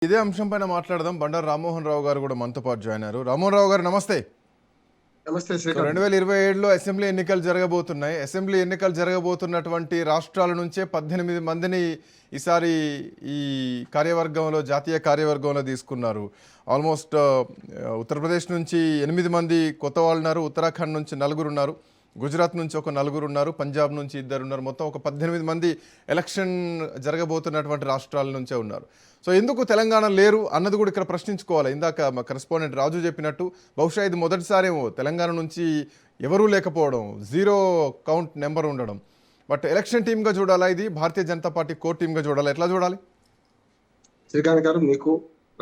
ఇదే అంశం పైన మాట్లాడదాం. బండారు రామ్మోహన్ రావు గారు కూడా మనతో పాటు జాయిన్ అయ్యారు. రామ్మోహన్ రావు గారు నమస్తే. నమస్తే సో శ్రీకాంత్. 2027లో అసెంబ్లీ ఎన్నికలు జరగబోతున్నాయి. అసెంబ్లీ ఎన్నికలు జరగబోతున్నటువంటి రాష్ట్రాల నుంచే 18 మందిని ఈసారి ఈ కార్యవర్గంలో, జాతీయ కార్యవర్గంలో తీసుకున్నారు. ఆల్మోస్ట్ ఉత్తరప్రదేశ్ నుంచి 8 మంది కొత్త వాళ్ళు ఉన్నారు, ఉత్తరాఖండ్ నుంచి 4 ఉన్నారు, గుజరాత్ నుంచి ఒక 4 ఉన్నారు, పంజాబ్ నుంచి 2 ఉన్నారు. మొత్తం ఒక 18 మంది ఎలక్షన్ జరగబోతున్నటువంటి రాష్ట్రాల నుంచే ఉన్నారు. సో ఎందుకు తెలంగాణ లేరు అన్నది కూడా ఇక్కడ ప్రశ్నించుకోవాలి. ఇందాక మా కరెస్పాండెంట్ రాజు చెప్పినట్టు బహుశా ఇది మొదటిసారేమో తెలంగాణ నుంచి ఎవరూ లేకపోవడం, 0 కౌంట్ నెంబర్ ఉండడం. బట్ ఎలక్షన్ టీమ్గా చూడాలా, ఇది భారతీయ జనతా పార్టీ కోర్ టీమ్గా చూడాలా, ఎట్లా చూడాలి? శ్రీకాంత్ గారు, మీకు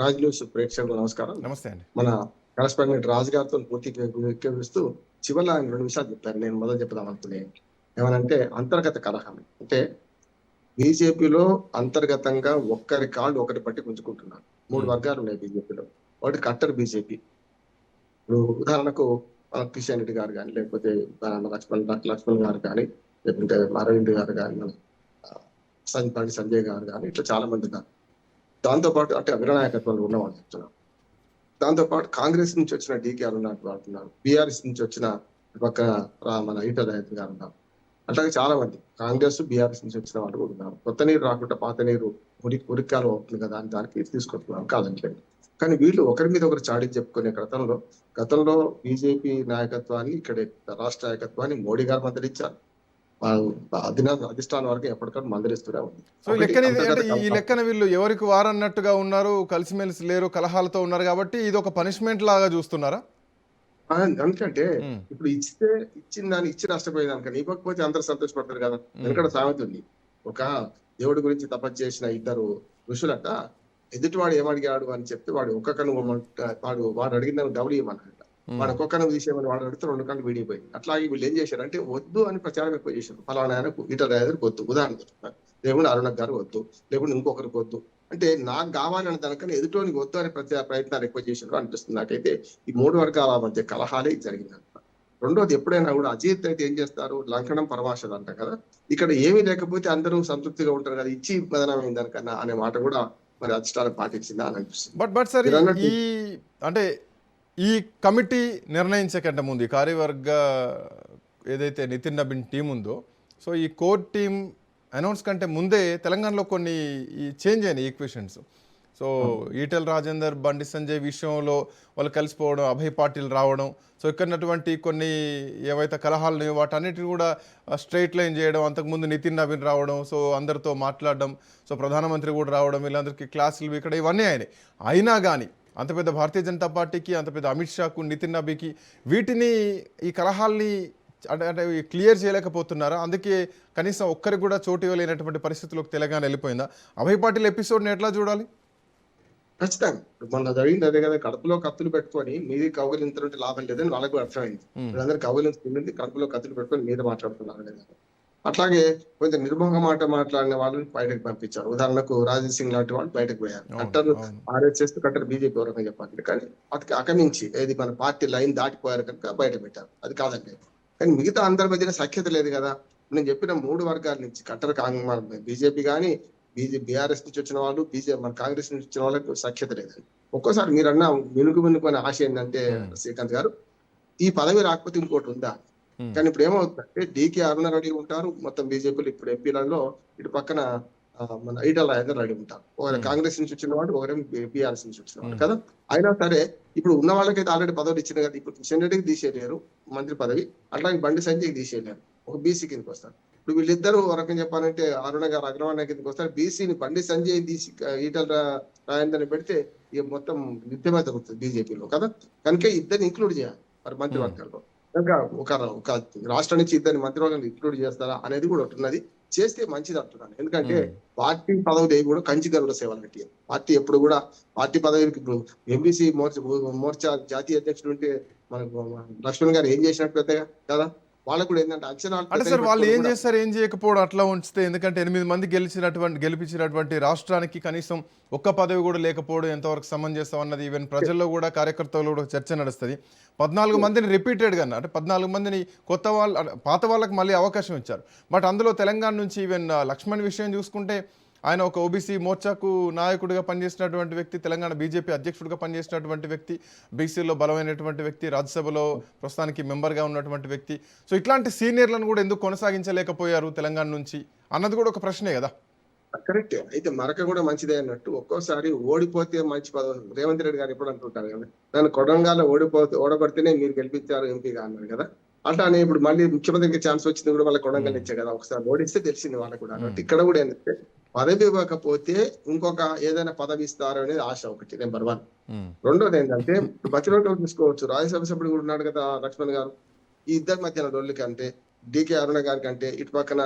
రాజ్ న్యూస్ ప్రేక్షకులు నమస్కారం. నమస్తే అండి. మన కరెస్పాండెంట్ రాజు గారితో పూర్తిస్తూ చివరిలో ఆయన 2 విషయాలు చెప్పారు. నేను మొదలు చెప్దాం అనుకునే ఏమనంటే అంతర్గత కలహం. అంటే బీజేపీలో అంతర్గతంగా ఒక్కరి కాళ్ళు ఒకరి పట్టి గుంజుకుంటున్నారు. 3 వర్గాలు ఉన్నాయి బీజేపీలో. ఒకటి కట్టర్ బీజేపీ. ఇప్పుడు ఉదాహరణకు కిషన్ రెడ్డి గారు కానీ, లేకపోతే లక్ష్మణ్ గారు కానీ, లేకుంటే అరవింద్ గారు కానీ, మన సంజయ్ గారు కానీ, ఇట్లా చాలా మంది ఉన్నారు. దాంతోపాటు అంటే అగ్రనాయకత్వంలో ఉన్నవాళ్ళు చెప్తున్నారు. దాంతోపాటు కాంగ్రెస్ నుంచి వచ్చిన డీకే అరుణాథ్ గారు ఉన్నారు, బీఆర్ఎస్ నుంచి వచ్చిన పక్క మన ఈటల రాజేంద్ర గారు ఉన్నారు. అట్లాగే చాలా మంది కాంగ్రెస్ బీఆర్ఎస్ నుంచి వచ్చిన వాళ్ళు కూడా ఉన్నారు. కొత్త నీరు రాకుండా పాత నీరు ఉరికాలు అవుతుంది కదా అని దానికి తీసుకొస్తున్నారు, కాదంటలేదు. కానీ వీళ్ళు ఒకరి మీద ఒకరు చాడీ చెప్పుకునే గతంలో బీజేపీ నాయకత్వాన్ని, ఇక్కడ రాష్ట్ర నాయకత్వాన్ని మోడీ గారు మందలించారు. అధిష్టానం వరకు ఎప్పటికప్పుడు మందలిస్తూనే ఉంది. సో ఈ లెక్కన వీళ్ళు ఎవరికి వారన్నట్టుగా ఉన్నారు, కలిసిమెలిసి లేరు, కలహాలతో ఉన్నారు. కాబట్టి ఇది ఒక పనిష్మెంట్ లాగా చూస్తున్నారా? ఎందుకంటే ఇప్పుడు ఇచ్చిన దాన్ని ఇచ్చి నష్టపోయేదానికన్నా ఇవ్వకపోతే అందరూ సంతోషపడతారు కదా. ఎందుకంటే సామెత ఉంది, ఒక దేవుడి గురించి తపస్సు చేసిన 2 ఋషులట ఎదుటివాడు ఏమడిగాడు అని చెప్తే వాడు ఒక్క కన్ను వాడు అడిగిన డబ్బులు ఇవ్వమన్నాడు. వాడు ఒక్కొక్క కన్ను తీసేయమని వాడు అడిగితే 2 కన్ను విడిపోయింది. అట్లాగే వీళ్ళు ఏం చేశారంటే వద్దు అని ప్రచారం ఎక్కువ చేశారు. ఫలానా ఆయనకు ఈటల రాజేందర్కి వద్దు, ఉదాహరణ చెప్తున్నారు, లేకుంటే అరుణ్ గారు వద్దు, లేకుంటే ఇంకొకరికి వద్దు. అంటే నాకు కావాలని దానికన్నా ఎదుటోనికి వద్దు అనే ప్రయత్నాలు ఎక్కువ చేసినారు అనిపిస్తుంది నాకైతే. ఈ 3 వర్గాల మధ్య కలహాలే జరిగిందంట. రెండోది, ఎప్పుడైనా కూడా అజిత్ అయితే ఏం చేస్తారు, లంకనం పరమాశలు అంట కదా. ఇక్కడ ఏమీ లేకపోతే అందరూ సంతృప్తిగా ఉంటారు కదా, ఇచ్చి బదనామైంది దానికన్నా అనే మాట కూడా మరి అధిష్టానం పాటించిందా అని అనిపిస్తుంది. బట్ సార్, అంటే ఈ కమిటీ నిర్ణయించే కంటే ముందు, ఈ కార్యవర్గ ఏదైతే నితిన్ నబీన్ టీం ఉందో, సో ఈ కోర్ టీం అనౌన్స్ కంటే ముందే తెలంగాణలో కొన్ని చేంజ్ అయినాయి ఈక్వేషన్స్. సో ఈటెల రాజేందర్, బండి సంజయ్ విషయంలో వాళ్ళు కలిసిపోవడం, అభయ్ పాటిల్ రావడం, సో ఇక్కడటువంటి కొన్ని ఏవైతే కలహాలు వాటన్నిటిని కూడా స్ట్రైట్ లైన్ చేయడం, అంతకుముందు నితిన్ నబీన్ రావడం, సో అందరితో మాట్లాడడం, సో ప్రధానమంత్రి కూడా రావడం, వీళ్ళందరికీ క్లాసులు ఇక్కడ ఇవన్నీ అయినాయి. అయినా కానీ అంత పెద్ద భారతీయ జనతా పార్టీకి, అంత పెద్ద అమిత్ షాకు, నితిన్ నబీకి వీటిని, ఈ కలహాల్ని అంటే క్లియర్ చేయలేకపోతున్నారా? అందుకే కనీసం ఒక్కరికి కూడా చోటు ఇవ్వలేనటువంటి పరిస్థితులకు తెలంగాణ వెళ్ళిపోయిందా? అభయ్ పాటిల్ ఎపిసోడ్ని ఎట్లా చూడాలి? ఖచ్చితంగా మొన్న జరిగింది అదే కదా. కడుపులో కత్తులు పెట్టుకొని మీది కౌగిలింతలుంటే లాభం లేదని వాళ్ళకు అర్థమైంది. వీళ్ళందరూ కౌగిలించుకుంది కడుపులో కత్తులు పెట్టుకొని మీద మాట్లాడుతున్నారు కదా. అట్లాగే కొంచెం నిర్మోహ మాట మాట్లాడిన వాళ్ళని బయటకు పంపించారు. ఉదాహరణకు రాజేంద్ర సింగ్ లాంటి వాళ్ళు బయటకు పోయారు. కట్టర్ ఆర్ఎస్ఎస్ కట్టర్ బీజేపీ వరకు చెప్పాలి. కానీ అది అకమించి ఏది మన పార్టీ లైన్ దాటిపోయారు కనుక బయట పెట్టారు. అది కాదండి. కానీ మిగతా అందరి మధ్యన సఖ్యత లేదు కదా. నేను చెప్పిన 3 వర్గాల నుంచి కట్టర్ బీజేపీ కానీ, బీఆర్ఎస్ నుంచి వచ్చిన వాళ్ళు, మన కాంగ్రెస్ నుంచి వచ్చిన వాళ్ళకి సఖ్యత లేదండి. ఒక్కోసారి మీరన్నా మినుకునే ఆశ ఏంటంటే శ్రీకాంత్ గారు, ఈ పదవి రాకపోతే ఇంకోటి ఉందా. కానీ ఇప్పుడు ఏమవుతుందంటే డీకే అరుణ రెడీ ఉంటారు మొత్తం బీజేపీలో. ఇప్పుడు ఎంపీలలో ఇటు పక్కన మన ఈటల రాజేందర్ రెడీ ఉంటారు. ఒకరు కాంగ్రెస్ నుంచి వచ్చిన వాడు, ఒకరేమో బీఆర్ఎస్ నుంచి వచ్చిన వాడు కదా. అయినా సరే ఇప్పుడు ఉన్న వాళ్ళకైతే ఆల్రెడీ పదవులు ఇచ్చిన కదా. ఇప్పుడు కిషన్ రెడ్డికి తీసేయలేరు మంత్రి పదవి, అట్లాగే బండి సంజయ్కి తీసేయలేరు, ఒక బీసీ కిందకి వస్తారు. ఇప్పుడు వీళ్ళిద్దరూ రకం చెప్పాలంటే అరుణ గారు అగ్రవాణ కిందకి వస్తారు. బీసీని బండి సంజయ్ తీసి ఈటల రాజేందర్ని పెడితే ఇక మొత్తం యుద్ధమే జరుగుతుంది బీజేపీలో కదా. కనుక ఇద్దరిని ఇంక్లూడ్ చేయాలి మరి మంత్రివర్గాల్లో. కనుక ఒక రాష్ట్రం నుంచి 2 మంత్రివర్గాలు ఇంక్లూడ్ చేస్తారా అనేది కూడా ఉన్నది. చేస్తే మంచిది అంటున్నాను. ఎందుకంటే పార్టీ పదవులు కూడా కంచి గరుడ సేవలు పెట్టి పార్టీ ఎప్పుడు కూడా పార్టీ పదవికి ఇప్పుడు ఎంబీసీ మోర్చా జాతీయ అధ్యక్షుడు ఉంటే మనకు లక్ష్మణ్ గారు ఏం చేసినట్టు పెద్దగా కదా. వాళ్ళకు కూడా ఏంటంటే అంచనా అంటే సార్ వాళ్ళు ఏం చేస్తారు, ఏం చేయకపోవడం అట్లా ఉంచితే. ఎందుకంటే 8 మంది గెలిపించినటువంటి రాష్ట్రానికి కనీసం ఒక్క పదవి కూడా లేకపోవడం ఎంతవరకు సమంజసం అన్నది ఈవెన్ ప్రజల్లో కూడా, కార్యకర్తలు కూడా చర్చ నడుస్తుంది. 14 మందిని రిపీటెడ్గా, అంటే 14 మందిని కొత్త వాళ్ళు, పాత వాళ్ళకి మళ్ళీ అవకాశం ఇచ్చారు. బట్ అందులో తెలంగాణ నుంచి ఈవెన్ లక్ష్మణ్ విషయం చూసుకుంటే ఆయన ఒక ఓబీసీ మోర్చాకు నాయకుడిగా పనిచేసినటువంటి వ్యక్తి, తెలంగాణ బీజేపీ అధ్యక్షుడిగా పనిచేసినటువంటి వ్యక్తి, బీసీలో బలమైనటువంటి వ్యక్తి, రాజ్యసభలో ప్రస్తుతానికి మెంబర్గా ఉన్నటువంటి వ్యక్తి. సో ఇట్లాంటి సీనియర్లను కూడా ఎందుకు కొనసాగించలేకపోయారు తెలంగాణ నుంచి అన్నది కూడా ఒక ప్రశ్నే కదా. కరెక్ట్. అయితే మరక కూడా మంచిదే అన్నట్టు ఒక్కోసారి ఓడిపోతే మంచి పదవి. రేవంత్ రెడ్డి గారు ఎప్పుడు అంటుంటారు కదా, నన్ను కొడంగాల్లో ఓడబడితేనే మీరు గెలిపించారు ఎంపీగా అన్నారు కదా. అట్లానే ఇప్పుడు మళ్ళీ ముఖ్యమంత్రికి ఛాన్స్ వచ్చింది కూడా వాళ్ళ కొడంగల్ ఇచ్చే కదా. ఒకసారి ఓడిస్తే తెలిసింది వాళ్ళకు కూడా అన్నట్టు. ఇక్కడ కూడా ఏంటంటే పదవి ఇవ్వకపోతే ఇంకొక ఏదైనా పదవి ఇస్తారు అనేది ఆశ ఒకటి, నెంబర్ 1. రెండోది ఏంటంటే మంత్రివర్గం తీసుకోవచ్చు. రాజ్యసభ సభ్యుడు కూడా ఉన్నాడు కదా లక్ష్మణ్ గారు. ఈ ఇద్దరి మధ్యన డొల్లి కంటే, డికే అరుణ గారి కంటే, ఇటు పక్కన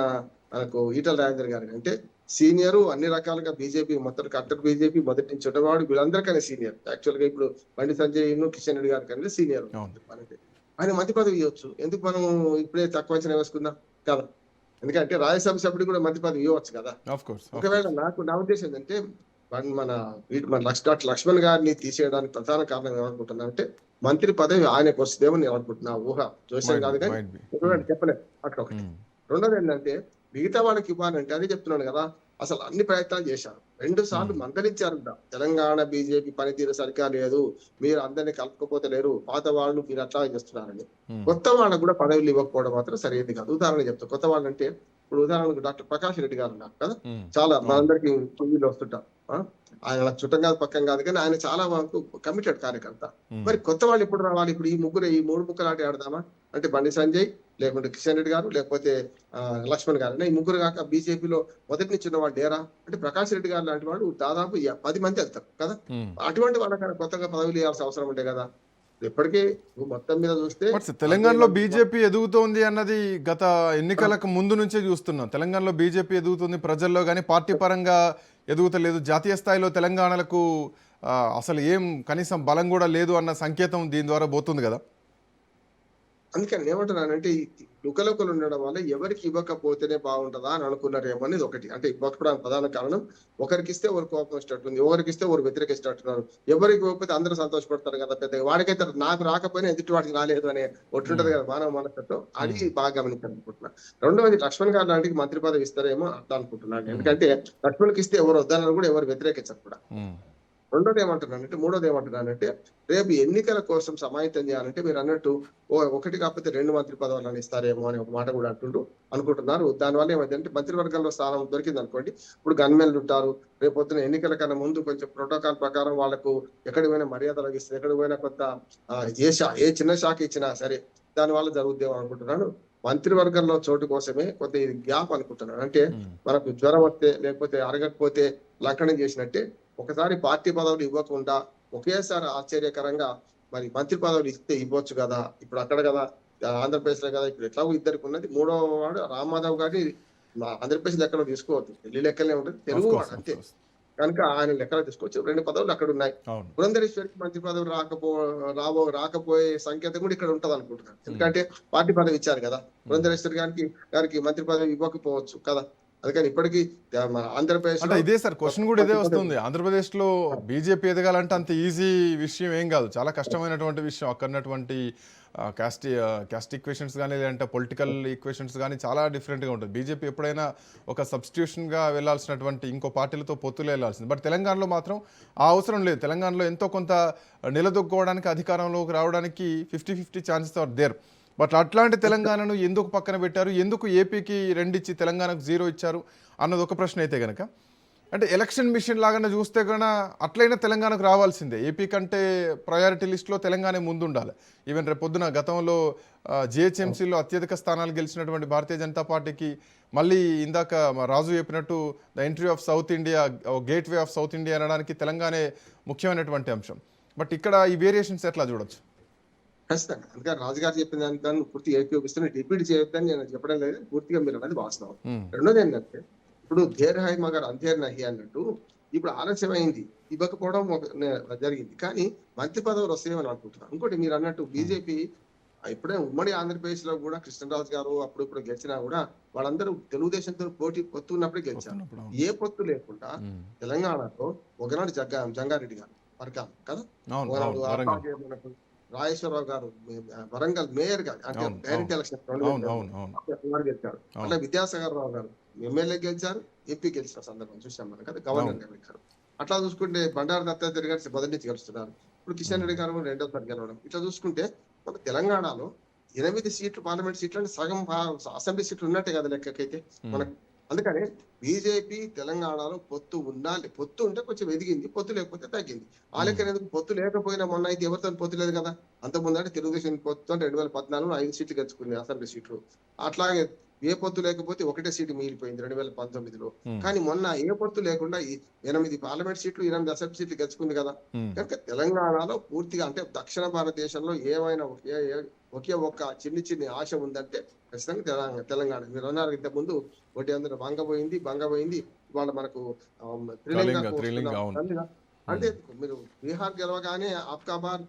మనకు ఈటల రాజేందర్ గారి కంటే సీనియర్, అన్ని రకాలుగా బీజేపీ మొత్తం కట్టర్ బీజేపీ మొదటి నుంచి ఉన్నవాడు, వీళ్ళందరికన్నా సీనియర్. యాక్చువల్ గా ఇప్పుడు బండి సంజయ్ కిషన్ రెడ్డి గారి కంటే సీనియర్. ఆయన మంత్రి పదవి ఇవ్వచ్చు. ఎందుకు మనం ఇప్పుడే తక్కువ అంచనా వేసుకుందాం కదా. ఎందుకంటే రాజ్యసభ సభ్యుడు కూడా మంత్రి పదవి ఇవ్వచ్చు కదా. ఒకవేళ నా ఉద్దేశం ఏంటంటే మన డాక్టర్ లక్ష్మణ్ గారిని తీసేయడానికి ప్రధాన కారణం ఏమనుకుంటున్నా అంటే మంత్రి పదవి ఆయనకు వస్తుందేమో నేను అనుకుంటున్నా. ఊహ జోస్యం కాదు కానీ చెప్పలేదు అట్లా ఒకటి. రెండోది ఏంటంటే మిగతా వాళ్ళకి ఇవ్వాలంటే అదే చెప్తున్నాను కదా, అసలు అన్ని ప్రయత్నాలు చేశారు. 2 సార్లు మందలించారంట. తెలంగాణ బీజేపీ పనితీరు సరిగా లేదు, మీరు అందరినీ కలుపుకోపోతే లేరు, పాత వాళ్ళు మీరు అట్లా చేస్తున్నారని. కొత్త వాళ్ళకు కూడా పదవులు ఇవ్వకపోవడం మాత్రం సరైనది కాదు. ఉదాహరణ చెప్తా. కొత్త వాళ్ళు అంటే ఇప్పుడు ఉదాహరణకు డాక్టర్ ప్రకాష్ రెడ్డి గారు ఉన్నారు కదా, చాలా మనందరికి టీవీలో వస్తుంటారు. ఆయన చుట్టం కాదు పక్కం కాదు కానీ ఆయన చాలా వరకు కమిటెడ్ కార్యకర్త. మరి కొత్త వాళ్ళు ఎప్పుడు రావాలి? ఇప్పుడు ఈ 3 ముక్కలాట ఆడదామా అంటే బండి సంజయ్, లేకుంటే కిషన్ రెడ్డి గారు, లేకపోతే లక్ష్మణ్ గారు. ఈ ముగ్గురు కాక బీజేపీలో మొదటి నుంచి ఉన్న వాళ్ళు డేరా అంటే ప్రకాష్ రెడ్డి గారు లాంటి వాళ్ళు దాదాపు 10 మంది వెళ్తారు కదా. అటువంటి వాళ్ళకన్నా కొత్తగా పదవులు ఇవ్వాల్సిన అవసరం ఉంటే కదా. ఇప్పటికీ మొత్తం మీద చూస్తే తెలంగాణలో బీజేపీ ఎదుగుతోంది అన్నది గత ఎన్నికలకు ముందు నుంచే చూస్తున్నాం. తెలంగాణలో బీజేపీ ఎదుగుతుంది, ప్రజల్లో కానీ పార్టీ పరంగా ఎదుగుతలేదు. జాతీయ స్థాయిలో తెలంగాణలకు అసలు ఏం కనీసం బలం కూడా లేదు అన్న సంకేతం దీని ద్వారా పోతుంది కదా. అందుకని ఏమంటున్నానంటే లుకలుకలు ఉండడం వల్ల ఎవరికి ఇవ్వకపోతేనే బాగుంటుందా అని అనుకున్నారేమో అనేది ఒకటి. అంటే ఇవ్వకపోవడానికి ప్రధాన కారణం ఒకరికి ఇస్తే ఒకరు కోపం ఇష్టట్టుంది, ఒకరికి ఇస్తే ఒకరు వ్యతిరేకిస్తున్నారు. ఎవరికి ఇవ్వకపోతే అందరూ సంతోషపడతారు కదా. పెద్దగా వాడికైతే నాకు రాకపోయినా ఎదుటి వాడికి రాలేదు అనే ఒకటి ఉంటది కదా మానవ మనస్తత్వం. అది బాగా గమనించాలనుకుంటున్నా. రెండవది లక్ష్మణ్ గారు లాంటికి మంత్రి పదవి ఇస్తారేమో అట్లా అనుకుంటున్నాను. ఎందుకంటే లక్ష్మణ్కి ఇస్తే ఎవరు వద్దన్నారు కూడా, ఎవరు వ్యతిరేకించరు కూడా. మూడోది ఏమంటున్నానంటే రేపు ఎన్నికల కోసం సమాయత్తం చేయాలంటే మీరు అన్నట్టు ఒకటి కాకపోతే 2 మంత్రి పదవులను ఇస్తారేమో అని ఒక మాట కూడా అనుకుంటున్నారు. దానివల్ల ఏమైందంటే మంత్రివర్గంలో స్థానం దొరికింది అనుకోండి, ఇప్పుడు గన్మెన్లు ఉంటారు. రేపు పొద్దున ఎన్నికల కన్నా ముందు కొంచెం ప్రోటోకాల్ ప్రకారం వాళ్ళకు ఎక్కడికి పోయినా మర్యాదలు ఇస్తారు, ఎక్కడికి పోయినా కొంత ఏ చిన్న శాఖ ఇచ్చినా సరే దానివల్ల జరుగుద్దేమో అనుకుంటున్నాను. మంత్రివర్గంలో చోటు కోసమే కొంత ఇది గ్యాప్ అనుకుంటున్నాను. అంటే మనకు జ్వరం వస్తే లేకపోతే అరగకపోతే లంకనం చేసినట్టే ఒకసారి పార్టీ పదవులు ఇవ్వకుండా ఒకేసారి ఆశ్చర్యకరంగా మరి మంత్రి పదవులు ఇస్తే ఇవ్వచ్చు కదా. ఇప్పుడు అక్కడ కదా ఆంధ్రప్రదేశ్ లో కదా, ఇప్పుడు ఎట్లాగో ఇద్దరికి ఉన్నది. 3వ వాడు రామ్మాధవ్ గారిని ఆంధ్రప్రదేశ్ లెక్కలో తీసుకోవద్దు, ఢిల్లీ లెక్కలే ఉంటుంది, తెలుగు వాడు అంతే. కనుక ఆయన లెక్కలో తీసుకోవచ్చు. 2 పదవులు అక్కడ ఉన్నాయి. పురంధరేశ్వరికి మంత్రి పదవులు రాకపోయే సంకేతం కూడా ఇక్కడ ఉంటది అనుకుంటున్నాను. ఎందుకంటే పార్టీ పదవి ఇచ్చారు కదా. పురంధరేశ్వరి గారికి మంత్రి పదవి ఇవ్వకపోవచ్చు కదా. అందుకని ఇప్పటికీ ఆంధ్రప్రదేశ్ అంటే ఇదే సార్ క్వశ్చన్ కూడా ఇదే వస్తుంది. ఆంధ్రప్రదేశ్ లో బీజేపీ ఎదగాలంటే అంత ఈజీ విషయం ఏం కాదు, చాలా కష్టమైనటువంటి విషయం. అక్కడటువంటి క్యాస్ట్ ఈక్వేషన్స్ కానీ లేదంటే పొలిటికల్ ఈక్వేషన్స్ కానీ చాలా డిఫరెంట్గా ఉంటుంది. బీజేపీ ఎప్పుడైనా ఒక సబ్స్టిట్యూషన్గా వెళ్ళాల్సినటువంటి ఇంకో పార్టీలతో పొత్తులు వెళ్ళాల్సింది. బట్ తెలంగాణలో మాత్రం ఆ అవసరం లేదు. తెలంగాణలో ఎంతో కొంత నిలదొక్కుకోవడానికి, అధికారంలోకి రావడానికి 50-50 ఛాన్సెస్ ఆర్ దేర్. బట్ అట్లాంటి తెలంగాణను ఎందుకు పక్కన పెట్టారు, ఎందుకు ఏపీకి 2 ఇచ్చి తెలంగాణకు 0 ఇచ్చారు అన్నది ఒక ప్రశ్న అయితే కనుక, అంటే ఎలక్షన్ మిషన్ లాగానే చూస్తే కన్నా అట్లయినా తెలంగాణకు రావాల్సిందే. ఏపీ కంటే ప్రయారిటీ లిస్ట్లో తెలంగాణ ముందు ఉండాలి. ఈవెన్ రేపు పొద్దున గతంలో జిహెచ్ఎంసీలో అత్యధిక స్థానాలు గెలిచినటువంటి భారతీయ జనతా పార్టీకి మళ్ళీ ఇందాక రాజు చెప్పినట్టు the entry of south India, gate way of south India అనడానికి తెలంగాణే ముఖ్యమైనటువంటి అంశం. బట్ ఇక్కడ ఈ వేరియేషన్స్ ఎట్లా చూడొచ్చు? ఖచ్చితంగా. అందుకని రాజుగారు చెప్పిన దాన్ని పూర్తిగా ఏకీపిస్తున్న రిపీట్ చేయొద్దని నేను చెప్పడం లేదు, పూర్తిగా మీరు అనేది వాస్తవం. రెండోది ఏంటంటే ఇప్పుడు ధేర్ హై మగర్ అంధేర్ నహి అన్నట్టు ఇప్పుడు ఆలస్యమైంది, ఇవ్వకపోవడం జరిగింది. కానీ మంత్రి పదవులు వస్తాయని అనుకుంటున్నాను. ఇంకోటి మీరు అన్నట్టు బీజేపీ ఇప్పుడే ఉమ్మడి ఆంధ్రప్రదేశ్ లో కూడా కృష్ణరాజు గారు అప్పుడు గెలిచినా కూడా వాళ్ళందరూ తెలుగుదేశంతో పొత్తు ఉన్నప్పుడే గెలిచారు. ఏ పొత్తు లేకుండా తెలంగాణలో ఒకనాడు జంగారెడ్డి గారు వర్గాలు కదా, రాజేశ్వరరావు గారు వరంగల్ మేయర్ గా అంటే డైరెక్ట్ ఎలక్షన్ గెలిచారు. అట్లా విద్యాసాగర్ రావు గారు ఎమ్మెల్యే గెలిచారు, ఎంపీ గెలిచిన సందర్భం చూసాం మనం కదా, గవర్నర్ గా గెలిచారు. అట్లా చూసుకుంటే బండారు దత్తాత్రేయ గారు మొదటి నుంచి గెలుస్తున్నారు. ఇప్పుడు కిషన్ రెడ్డి గారు కూడా రెండోసారి గెలవడం. ఇట్లా చూసుకుంటే మన తెలంగాణలో 8 సీట్లు పార్లమెంట్ సీట్లు అంటే సగం అసెంబ్లీ సీట్లు ఉన్నట్టే కదా లెక్కకైతే మనకు. అందుకని బీజేపీ తెలంగాణలో పొత్తు ఉండాలి. పొత్తు ఉంటే కొంచెం ఎదిగింది, పొత్తు లేకపోతే తగ్గింది. ఆ లెక్కన ఎందుకు పొత్తు లేకపోయినా మొన్న అయితే ఎవరితో పొత్తు లేదు కదా. అంతకుముందు అంటే తెలుగుదేశం పొత్తు అంటే 2014లో 5 సీట్లు గెలుచుకుంది అసెంబ్లీ సీట్లు. అట్లాగే ఏ పొత్తు లేకపోతే ఒకటే సీటు మిగిలిపోయింది 2019లో. కానీ మొన్న ఏ పొత్తు లేకుండా 8 పార్లమెంట్ సీట్లు, 8 అసెంబ్లీ సీట్లు గెలుచుకుంది కదా. కనుక తెలంగాణలో పూర్తిగా అంటే దక్షిణ భారతదేశంలో ఏమైనా ఒకే ఒక్క చిన్ని ఆశ ఉందంటే ఖచ్చితంగా తెలంగాణ. మీరు అన్నారు ఇంతకుముందు ఒకటి అందరూ బంగ పోయింది ఇవాళ మనకు త్రిలింగ, అవును. అంటే మీరు బీహార్ గెలవగానే ఆఫ్కాబాద్,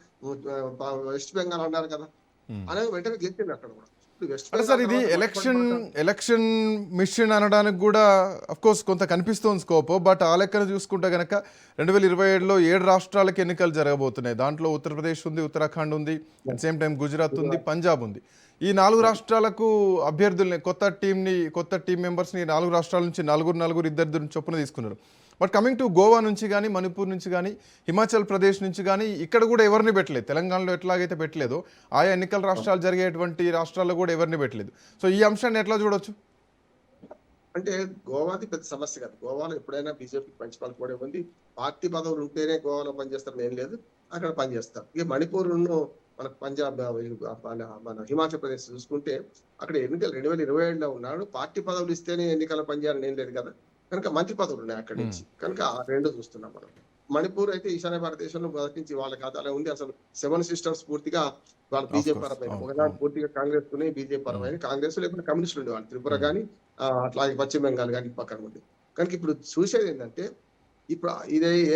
వెస్ట్ బెంగాల్ అన్నారు కదా, అనేది వెంటనే గెలిచింది అక్కడ కూడా. అంటే సార్ ఇది ఎలక్షన్ మిషన్ అనడానికి కూడా అఫ్ కోర్స్ కొంత కనిపిస్తుంది స్కోప్. బట్ ఆ లెక్కన చూసుకుంటే కనుక 2027లో 7 రాష్ట్రాలకు ఎన్నికలు జరగబోతున్నాయి. దాంట్లో ఉత్తరప్రదేశ్ ఉంది, ఉత్తరాఖండ్ ఉంది, అట్ సేమ్ టైం గుజరాత్ ఉంది, పంజాబ్ ఉంది. ఈ 4 రాష్ట్రాలకు అభ్యర్థుల్ని కొత్త టీం మెంబర్స్ని 4 రాష్ట్రాల నుంచి నలుగురు ఇద్దరు చొప్పున తీసుకున్నారు. బట్ కమింగ్ టు గోవా నుంచి కానీ, మణిపూర్ నుంచి కానీ, హిమాచల్ ప్రదేశ్ నుంచి కానీ ఇక్కడ కూడా ఎవరిని పెట్టలేదు. తెలంగాణలో ఎట్లాగైతే పెట్టలేదో ఆయా ఎన్నికల రాష్ట్రాలు జరిగేటువంటి రాష్ట్రాల్లో కూడా ఎవరిని పెట్టలేదు. సో ఈ అంశాన్ని ఎట్లా చూడొచ్చు? అంటే గోవాది పెద్ద సమస్య కాదు. గోవాలో ఎప్పుడైనా బీజేపీకి మంచి పలుకుబడే ఉంది. పార్టీ పదవులు ఉంటేనే గోవాలో పనిచేస్తారు ఏం లేదు, అక్కడ పనిచేస్తారు. ఇక మణిపూర్ మన పంజాబ్, మన హిమాచల్ ప్రదేశ్ చూసుకుంటే అక్కడ ఎన్నికలు 2027లో ఉన్నాడు. పార్టీ పదవులు ఇస్తేనే ఎన్నికల పనిచేయాలని ఏం లేదు కదా. కనుక మంత్రి పదవులు ఉన్నాయి అక్కడి నుంచి. కనుక ఆ రెండు చూస్తున్నాం మనం. మణిపూర్ అయితే ఈశాన్య భారతదేశంలో మొదటి నుంచి వాళ్ళ ఖాతాలో ఉంది. అసలు 7 సిస్టర్స్ పూర్తిగా వాళ్ళ బీజేపీ పరమైన, ఒకదాని పూర్తిగా కాంగ్రెస్ తో బీజేపీ పరమైన, కాంగ్రెస్ లేకపోతే కమ్యూనిస్టులు ఉండేవాళ్ళు త్రిపుర కానీ, అట్లాగే పశ్చిమ బెంగాల్ కానీ పక్కన ఉంది. కనుక ఇప్పుడు చూసేది ఏంటంటే ఇప్పుడు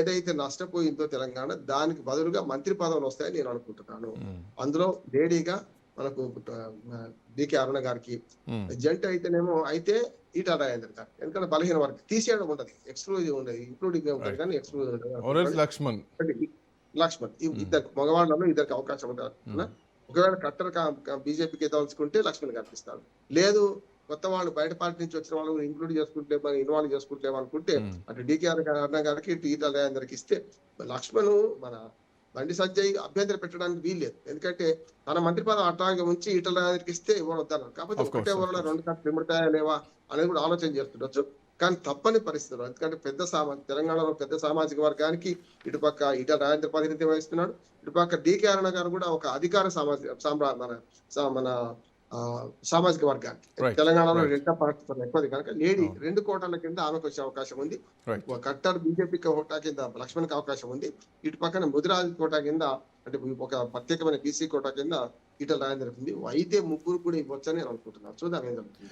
ఏదైతే నష్టపోయిందో తెలంగాణ, దానికి బదులుగా మంత్రి పదవులు వస్తాయని నేను అనుకుంటున్నాను. అందులో లేడీగా మనకు డికే అరుణ గారికి, జంట అయితేనేమో అయితే ఈటల రాజేందర్ గారు. ఎందుకంటే బలహీన వారికి తీసేయడం ఉండదు, ఎక్స్క్లూజివ్ ఉండదు, ఇంక్లూడింగ్ ఉంటుంది కానీ ఎక్స్క్లూజివ్ ఉండదు. లక్ష్మణ్ ఇద్దరు మగవాళ్ళలో ఇద్దరికి అవకాశం ఉంటుంది. ఒకవేళ కట్టర్ బీజేపీకి ఎదవలుచుకుంటే లక్ష్మణ్ కనిపిస్తాడు. లేదు కొత్త వాళ్ళు బయట పార్టీ నుంచి వచ్చిన వాళ్ళు ఇంక్లూడ్ చేసుకుంటే ఇన్వాల్వ్ చేసుకుంటే అనుకుంటే అటు డికే అరుణ గారికి ఇటు ఈటల రాజేందర్కి ఇస్తే లక్ష్మణ్ మన బండి సంజయ్ అభ్యంతరం పెట్టడానికి వీల్లేదు. ఎందుకంటే తన మంత్రి పదవి అట్లాగే ఉంచి ఈటల రాజేందర్కి ఇస్తే ఎవరు వద్దన్నారు. కాకపోతే ఒకటే ఊరిలో 2 కట్లు ఇమ్మడతాయా లేవా అనేది కూడా ఆలోచన చేస్తుండొచ్చు. కానీ తప్పని పరిస్థితులు, ఎందుకంటే తెలంగాణలో పెద్ద సామాజిక వర్గానికి ఇటుపక్క ఈటల రాజేందర్ ప్రాతినిధ్యం వహిస్తున్నాడు, ఇటుపక్క డికే అరుణ గారు కూడా ఒక అధికార మన సామాజిక వర్గానికి. తెలంగాణలో రెండో పార్టీ ఎక్కువది కనుక లేడీ 2 కోటాల కింద ఆమెకు వచ్చే అవకాశం ఉంది. కట్టర్ బీజేపీ కోటా కింద లక్ష్మణ్కి అవకాశం ఉంది. ఇటు పక్కన ముదిరాజ్ కోటా కింద అంటే ఒక ప్రత్యేకమైన బీసీ కోటా కింద ఈటల రాజేందర్ ఉంది. అయితే ముగ్గురు కూడా ఇవ్వచ్చని నేను అనుకుంటున్నాను. చూద్దాం ఏం జరుగుతుంది.